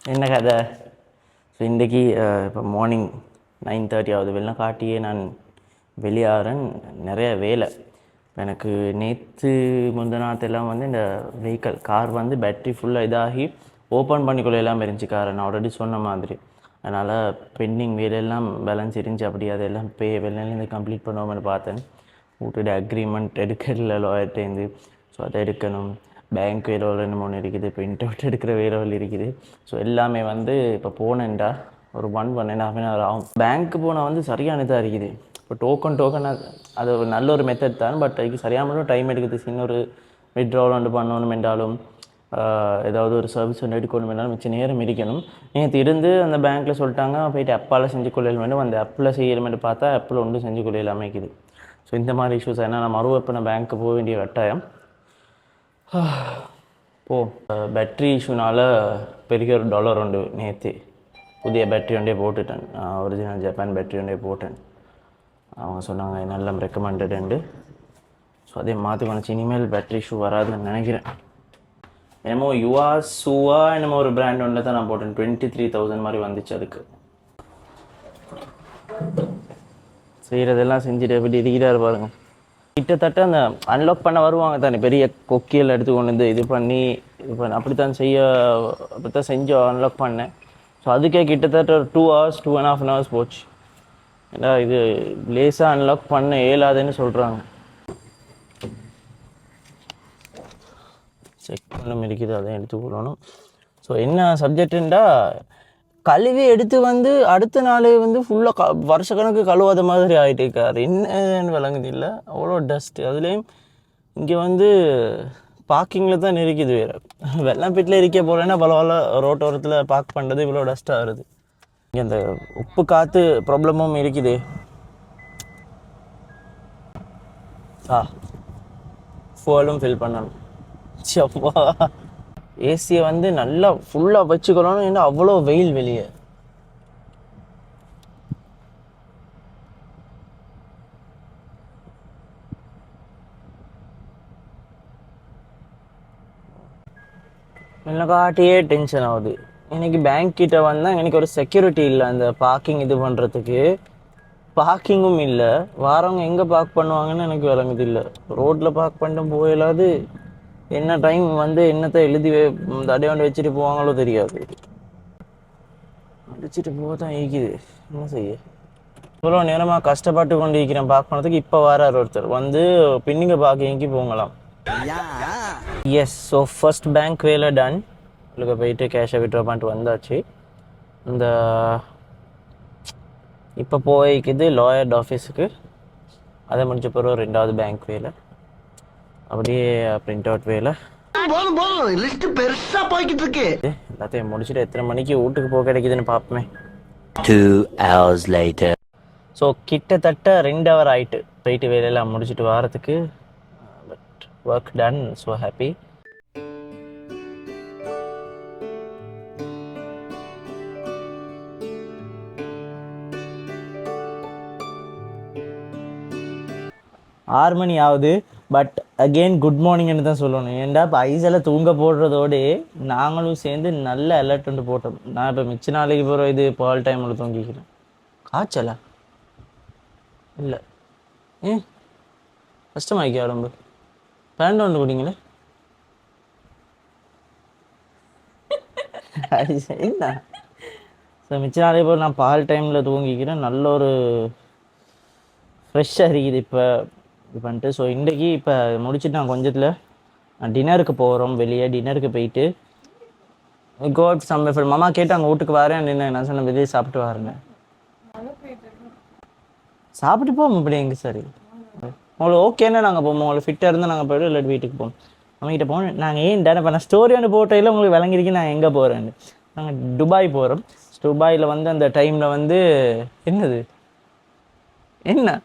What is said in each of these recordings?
என்ன கதை? ஸோ இன்றைக்கி இப்போ மார்னிங் 9:30 ஆகுது. வெள்ளம் காட்டியே நான் வெளியாகிறேன். நிறைய வேலை எனக்கு. நேற்று முந்தினாத்தெல்லாம் வந்து இந்த வெஹிக்கல் கார் வந்து பேட்ரி ஃபுல்லாக இதாகி ஓப்பன் பண்ணிக்கொள்ள எல்லாம் இருந்துச்சு காரை, நான் ஆல்ரெடி சொன்ன மாதிரி. அதனால் பெண்டிங் வேலையெல்லாம் பேலன்ஸ் இருந்துச்சு. அப்படி அதெல்லாம் வேலையிலேருந்து கம்ப்ளீட் பண்ணுவோம்னு பார்த்தேன். வீட்டோட அக்ரிமெண்ட் எடுக்கல லாயர்ட்டேருந்து. ஸோ அதை எடுக்கணும். பேங்க் வேலைகள் 2-3 இருக்குது. பிரிண்ட் அவுட் எடுக்கிற வேலைகள் இருக்குது. ஸோ எல்லாமே வந்து இப்போ போனேன்டா ஒரு 1.5 hour ஆகும். பேங்க்கு போனால் வந்து சரியான இதாக இருக்குது. இப்போ டோக்கன் அது ஒரு நல்ல ஒரு மெத்தட் தான். பட் அதுக்கு சரியான மட்டும் டைம் எடுக்குது. சின்ன ஒரு வித்ட்ராவல் ஒன்று பண்ணணும் என்றாலும் ஏதாவது ஒரு சர்வீஸ் ஒன்று எடுக்கணும் என்றாலும் மிச்சம் நேரம் இருக்கணும். நேற்று இருந்து அந்த பேங்க்கில் சொல்லிட்டாங்க போயிட்டு அப்பால் செஞ்சு கொள்ளையில் வேண்டும். அந்த ஆப்பில் செய்யணுமென்று பார்த்தா ஆப்பில் ஒன்றும் செஞ்சு கொள்ளையில் அமைக்குது. ஸோ இந்த மாதிரி இஷ்யூஸ் ஏன்னா நான் மறுவப்போ நான் பேங்க்கு போக வேண்டிய கட்டாயம். பேட்ரி இஷ்யூனால் பெரிய ஒரு $1 உண்டு. நேற்று புதிய பேட்ரி ஒன்றே போட்டுட்டேன். ஒரிஜினல் ஜப்பான் பேட்ரி ஒன்றே போட்டேன். அவங்க சொன்னாங்க நல்லா ரெக்கமெண்டடு. ஸோ அதே மாற்றி கொண்டுச்சு. இனிமேல் பேட்ரி இஷ்யூ வராதுன்னு நினைக்கிறேன். என்னமோ யுவாசுவா என்னமோ ஒரு பிராண்ட் ஒன்று தான் நான் போட்டேன். 23,000 மாதிரி வந்துச்சு. அதுக்கு செய்கிறதெல்லாம் செஞ்சுட்டு எப்படி இருக்கிறாரு பாருங்க. கிட்டத்தட்ட அந்த அன்லாக் பண்ண வருவாங்க தானே, பெரிய கொக்கியில் எடுத்து கொண்டு வந்து இது பண்ணி அப்படித்தான் செஞ்சு அன்லாக் பண்ணேன். ஸோ அதுக்கே கிட்டத்தட்ட ஒரு 2 hours 2.5 hours போச்சு. ஏன்னா இது லேசாக அன்லாக் பண்ண இயலாதுன்னு சொல்கிறாங்க. செக் பண்ண இருக்குது, அதை எடுத்துக்கொள்ளணும். ஸோ என்ன சப்ஜெக்டுண்டா கழுவி எடுத்து வந்து அடுத்த நாள் வந்து ஃபுல்லாக வருஷக்கணக்கு கழுவாத மாதிரி ஆகிட்டு இருக்கார். என்னன்னு விளங்குது இல்லை, அவ்வளோ டஸ்ட்டு. அதுலேயும் இங்கே வந்து பார்க்கிங்கில் தான் இருக்குது. வேறு வெள்ளம்பேட்டில் இருக்க போகிறேன்னா பரவாயில்ல, ரோட்டோரத்தில் பார்க் பண்ணுறது இவ்வளோ டஸ்ட்டாக வருது. இங்கே அந்த உப்பு காற்று ப்ராப்ளமும் இருக்குது. ஃபுவலும் ஃபில் பண்ணணும். சப்பா ஏசியை வந்து நல்லா ஃபுல்லாக வச்சுக்கணும். ஏன்னா அவ்வளோ வெயில் வெளியே. காட்டியே டென்ஷன் ஆகுது. இன்னைக்கு பேங்க் கிட்ட வந்தால் எனக்கு ஒரு செக்யூரிட்டி இல்லை. அந்த பார்க்கிங் இது பண்ணுறதுக்கு பார்க்கிங்கும் இல்லை. வாரவங்க எங்கே பார்க் பண்ணுவாங்கன்னு எனக்கு விளங்குது இல்லை. ரோட்டில் பார்க் பண்ணிட்டு போயிடாது. என்ன டைம் வந்து என்னத்தை எழுதி இந்த அடையாண்டு வச்சுட்டு போவாங்களோ தெரியாது. அடிச்சுட்டு போக தான் இருக்குது. என்ன செய்ய இவ்வளோ நேரமாக கஷ்டப்பட்டு கொண்டு இருக்கிறேன் பார்க் பண்ணதுக்கு. இப்போ வரார் ஒருத்தர் வந்து பின்னிங்க பார்க்கிங்க்கு போங்களாம். எஸ். ஸோ ஃபர்ஸ்ட் பேங்க் வேலை டன். உங்களுக்கு போயிட்டு கேஷை விட்ரா பண்ணிட்டு வந்தாச்சு. இந்த இப்போ போய்க்குது லாயர்ட் ஆஃபீஸுக்கு. அதை முடிஞ்ச பிறகு 2வது பேங்க் வேலை, அப்படியே பிரிண்ட் அவுட் வேலை. எல்லாத்தையும் முடிச்சுட்டு எத்தனை மணிக்கு வீட்டுக்கு போக கிடைக்குதுன்னு பார்ப்போமே. 2 hours later. ஸோ கிட்டத்தட்ட 2 hour ஆகிட்டு போயிட்டு வேலையெல்லாம் முடிச்சுட்டு வாரத்துக்கு. But work done. So happy. ஆறு மணி ஆகுது. பட் அகெயின் குட் மார்னிங்னு தான் சொல்லணும். ஏன்டா இப்போ ஐஸெல்லாம் தூங்க போடுறதோடு நாங்களும் சேர்ந்து நல்ல அலர்ட் ஒன்று போட்டோம். நான் இப்போ மிச்ச நாளைக்கு போகிற இது பால் டைமில் தூங்கிக்கிறேன். காய்ச்சலா இல்லை, கஷ்டமாக்கி உடம்பு. பேண்ட் ஒன்று குடிங்களே. என்ன ஸோ மிச்ச நாளைக்கு போகிற நான் பால் டைமில் தூங்கிக்கிறேன். நல்ல ஒரு ஃப்ரெஷ்ஷாக இருக்குது இப்போ இது பண்ணிட்டு. ஸோ இன்றைக்கி இப்போ முடிச்சுட்டு நான் கொஞ்சத்தில் டின்னருக்கு போகிறோம். வெளியே டின்னருக்கு போயிட்டு கோட் சம்மர் மாமா கேட்டு அங்கே வீட்டுக்கு வரேன். நான் சொன்ன வெளியே சாப்பிட்டு வரேங்க. சாப்பிட்டு போவோம். இப்படி எங்கே சரி உங்களுக்கு ஓகேன்னா நாங்கள் போவோம். உங்களுக்கு ஃபிட்டாக இருந்தால் நாங்கள் போய்ட்டு இல்லாட்டி வீட்டுக்கு போவோம். நம்மகிட்ட போனோம். நாங்கள் ஏன் டேன் இப்போ நான் ஸ்டோரி ஒன்று போட்டையில் உங்களுக்கு விளங்கிருக்கு நான் எங்கே போகிறேன்னு. நாங்கள் துபாய் போகிறோம். துபாயில் வந்து அந்த டைமில் வந்து என்ன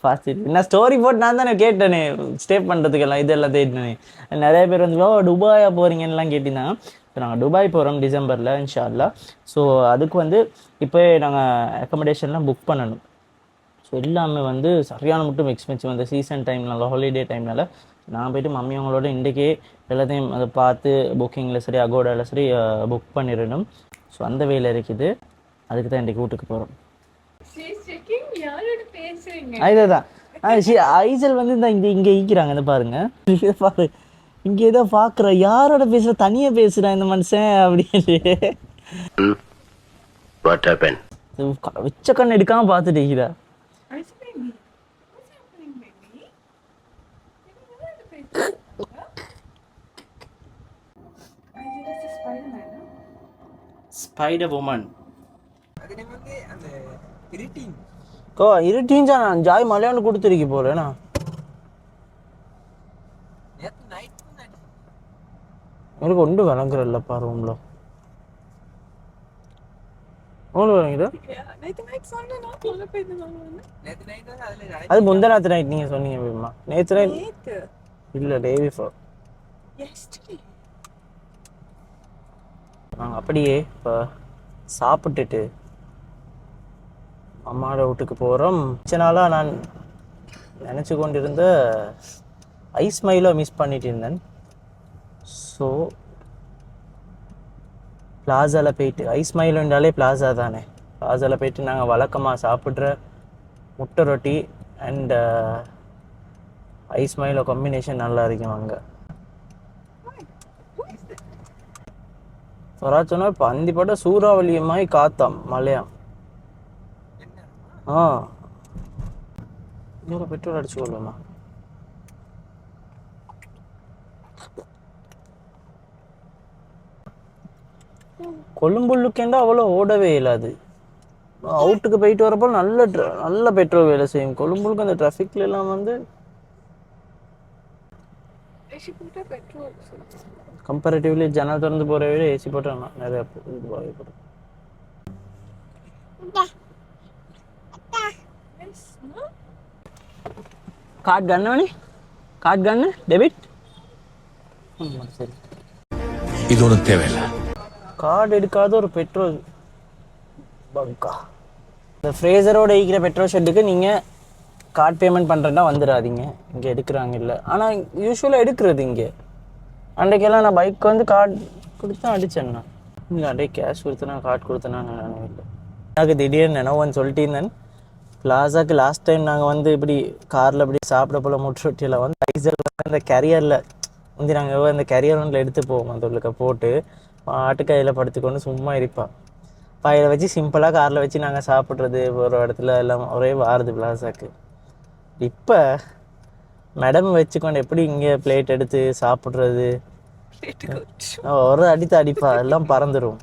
ஃபாஸ்ட் நான் ஸ்டோரி போட்டு நான் தானே கேட்டேனே ஸ்டே பண்ணுறதுக்கெல்லாம் இதெல்லாம் தேடினேனே. நிறைய பேர் வந்து துபாயா போகிறீங்கன்னெலாம் கேட்டிங்கன்னா. இப்போ நாங்கள் துபாய் போகிறோம் டிசம்பரில் இன்ஷா அல்லாஹ். ஸோ அதுக்கு வந்து இப்போ நாங்கள் அக்கமடேஷன்லாம் புக் பண்ணணும். ஸோ எல்லாமே வந்து சரியான மட்டும் எக்ஸ்பென்சிவ் அந்த சீசன் டைம்னால, ஹாலிடே டைம்னால நான் போயிட்டு மம்மி அவங்களோட இன்றைக்கே எல்லாத்தையும் அதை பார்த்து புக்கிங்கில் சரி அகோடாவில் சரி புக் பண்ணிடணும். ஸோ அந்த வேலை இருக்குது, அதுக்கு தான் இன்றைக்கி வீட்டுக்கு போகிறோம். அதுதான் ஐசல் வந்து இந்த இங்கே ஈக்கிறாங்க, இந்த பாருங்க பாரு, இங்கே ஏதோ பார்க்குற யாரோட பேசுகிற தனியாக பேசுகிறான் இந்த மனுஷன் அப்படின்னு. வச்ச கண் எடுக்காமல் பார்த்துட்டு இருக்கிறா. ஸ்பைடர் வுமன் இருட்டீஞ்சா நான் ஜாய் மலையாண்டு கொடுத்துருக்கி போறேண்ணா. எனக்கு ஒன்று விளங்குறல்லப்பா ரூம்ல ஒன்று விளங்குது. அது முந்தநாத்து நைட் நீங்க சொன்னீங்க. நேற்று நைட் இல்லை, டே பிஃபோர். நாங்கள் அப்படியே இப்போ சாப்பிட்டுட்டு அம்மாவோட வீட்டுக்கு போகிறோம். கொஞ்ச நாளாக நான் நினச்சி கொண்டிருந்த ஐஸ் மைலோ மிஸ் பண்ணிட்டு இருந்தேன். ஸோ பிளாசாவில் போயிட்டு, ஐஸ் மைலோன்றாலே பிளாசா தானே, பிளாசாவில் போயிட்டு நாங்கள் வழக்கமாக சாப்பிட்ற முட்டை ரொட்டி அண்ட் ஐஸ் மைலோ காம்பினேஷன் நல்லா இருக்கும் அங்கே. சொன்னா இப்போ அந்திப்பட்ட சூறாவளியமாய் காத்தாம் மழையாம். இவ்வளோ பெட்ரோல் அடிச்சு கொள்ளுமா. கொழும்புள்ளுக்கேண்டா அவ்வளோ ஓடவே இல்லாது. அவுட்டுக்கு போயிட்டு வரப்போ நல்ல பெட்ரோல் வேலை செய்யும். கொழும்புளுக்கு அந்த டிராஃபிக்ல எல்லாம் வந்து கம்பேரிட்டிவ்லி ஜன்னல் திறந்து போகிற விட ஏசி போட்டால் நிறைய இது. கார்டு கண்ணு வேணி, கார்டு கண்ணு டெபிட். சரி, இது ஒன்றும் தேவையில்லை. கார்டு எடுக்காத ஒரு பெட்ரோல் பங்கா. இந்த ஃப்ரேசரோட இருக்கிற பெட்ரோல் ஷெட்டுக்கு நீங்கள் கார்டு பேமெண்ட் பண்ணுறேன்னா வந்துடாதீங்க, இங்கே எடுக்கிறாங்க இல்லை. ஆனால் யூஸ்வலாக எடுக்கிறது இங்கே. அன்றைக்கெல்லாம் நான் பைக் வந்து கார்டு கொடுத்து அடித்தேண்ணா. இல்லை அன்றைக்கு கேஷ் கொடுத்தேன்னா கார்டு கொடுத்தேன்னா நான் இல்லை. எனக்கு திடீர்னு நினைவுன்னு சொல்லிட்டு இருந்தேன். பிளாசாக்கு லாஸ்ட் டைம் நாங்கள் வந்து இப்படி காரில் இப்படி சாப்பிட போல் முட்ரொட்டியில் வந்து ஐசல் வந்து அந்த கேரியரில் வந்து நாங்கள் அந்த கேரியர் ஒன்றில் எடுத்து போவோம். அந்த உள்ளுக்க போட்டு ஆட்டுக்கையில் படுத்துக்கொண்டு சும்மா இருப்பாள். பையில் வச்சு சிம்பிளாக காரில் வச்சு நாங்கள் சாப்பிட்றது ஒரு இடத்துல எல்லாம் ஒரே வாருது பிளாசாக்கு. இப்போ மேடம் வச்சுக்கொண்டு எப்படி இங்கே பிளேட் எடுத்து சாப்பிட்றது, ஒரு அடிப்பா எல்லாம் பறந்துடும்.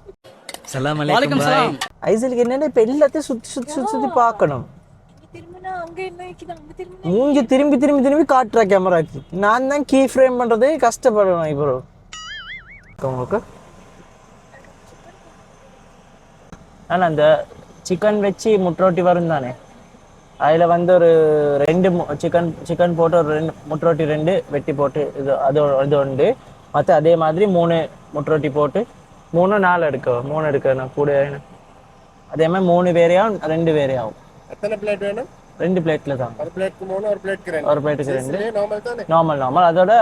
ஐசலுக்கு என்னென்ன இப்போ எல்லாத்தையும் சுற்றி பார்க்கணும். மூஞ்சி திரும்பி காட்டுறா கேமராக்கு. நான் தான் கீ ஃப்ரேம் பண்ணுறது கஷ்டப்படணும். இப்போ உங்களுக்கு ஆனால் அந்த சிக்கன் வச்சு முட்ரோட்டி வரும் தானே, அதில் வந்து ஒரு 2 சிக்கன் போட்டு ஒரு 2 முட்ரோட்டி 2 வெட்டி போட்டு இது உண்டு. மற்ற அதே மாதிரி 3 முட்ரோட்டி போட்டு 3-4 எடுக்க நான் கூட. அதே மாதிரி 3 பேரையாகும், 2 பேரையாகும். எத்தனை பிளேட் வேணும்? 2 பிளேட்டில் தான். ஒரு பிளேட்டுக்கு 3, ஒரு பிளேட்டுக்கு 2. ஒரு பிளேட்டுக்கு 2 நார்மல். அதோட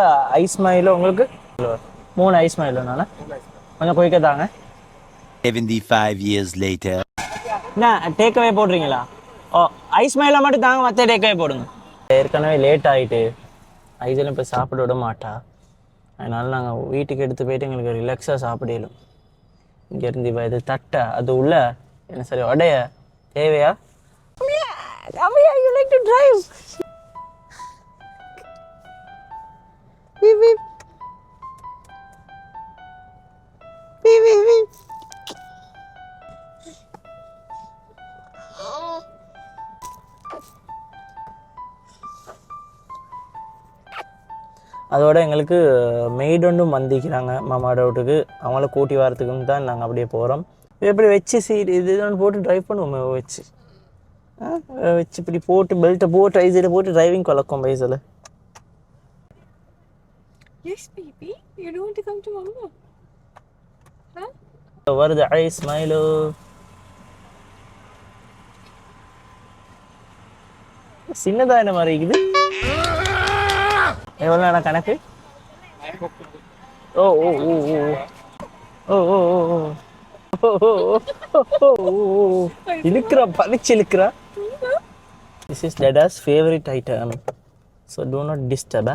ஐஸ் மைலோ உங்களுக்கு 3 ஐஸ் மைலோனால கொஞ்சம் குயிக்க தாங்க. 75 years later. என்ன டேக்அவே போடுறீங்களா? ஐஸ் மைலோ மட்டும் தாங்க, மற்ற டேக்அவே போடுங்க. ஏற்கனவே லேட் ஆகிட்டு ஐஸ்லாம் இப்போ சாப்பிட விட மாட்டா. அதனால நாங்கள் வீட்டுக்கு எடுத்து போயிட்டு எங்களுக்கு ரிலாக்ஸாக சாப்பிடலும். இங்கேருந்து இப்போ இது தட்டை அது உள்ள என்ன சரி உடைய தேவையா? You like to drive? Beep beep. Beep beep beep. அதோட எங்களுக்கு மெய்டு ஒன்றும் வந்திக்கிறாங்க மாமாவோட வீட்டுக்கு. அவங்கள கூட்டி வரத்துக்கும் தான் நாங்கள் அப்படியே போகிறோம். எப்படி வச்சு சீட் இது போட்டு ட்ரைவ் பண்ணுவோமே வச்சு இப்படி போட்டு பெல்ட்டை போட்டு ஐஸில் போட்டு டிரைவிங் கலக்கும் பைஸில். வருது ஐஸ் மைலோ. சின்னதாக என்ன மாதிரி இருக்குது. எவ்வளோ நேரம் கணக்கு? ஓ ஓ ஓ ஓ ஓ ஓ ஓ ஓ இழுக்கிறா, பறிச்சு இழுக்கிறா. This is Dada's favorite item, so do not disturb.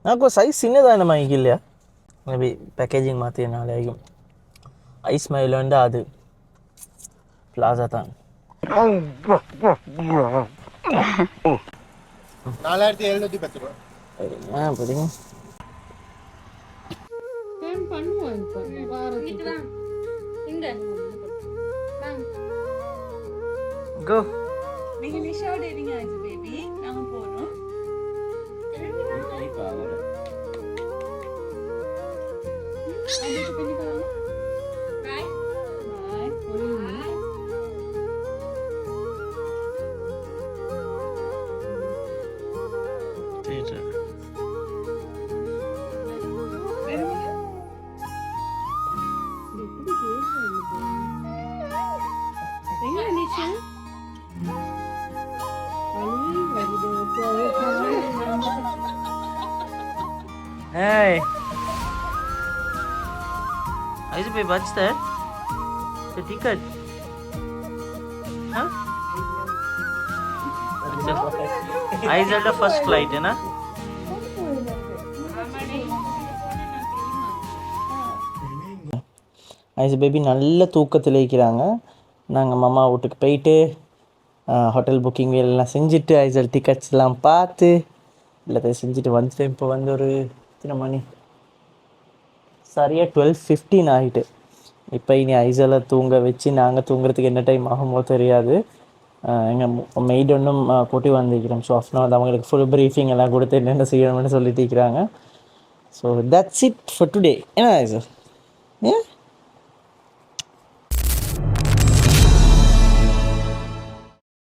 నాకు సైజ్ చిన్నదాని మైకి இல்லையா மேபி பேக்கேஜிங் மாற்றினாலேயும் ஐஸ் மயில் வந்து அது பிளாசா தான். 4710 ரூபா. புரியுங்க. Go. நீங்க நிஷாவோட இருங்க பேபி, நாங்க போறோம். Hey. Aisha babe, what's that? The ticket. Huh? Aisha the first flight, है ना? ஐஸ் பேபி நல்ல தூக்கத்தில் இருக்கிறாங்க. நாங்கள் மாமா வீட்டுக்கு போயிட்டு ஹோட்டல் புக்கிங் எல்லாம் செஞ்சுட்டு ஐசல் டிக்கெட்ஸ்லாம் பார்த்து எல்லாத்தையும் செஞ்சுட்டு வந்துட்டேன். இப்போ வந்து ஒரு எத்தனை மணி, சரியாக 12:15 ஆகிட்டு. இப்போ இனி ஐசலை தூங்க வச்சு நாங்கள் தூங்குறதுக்கு என்ன டைம் ஆகுமோ தெரியாது. எங்கள் மெய்டு ஒன்றும் கூட்டி வந்திருக்கிறோம். ஸோ ஆஃப் வந்து அவங்களுக்கு ஃபுல் ப்ரீஃபிங் எல்லாம் கொடுத்து என்னென்ன செய்யணும்னு சொல்லிட்டு இருக்கிறாங்க. So that's it for today. என்ன ஐசல்? ஏன்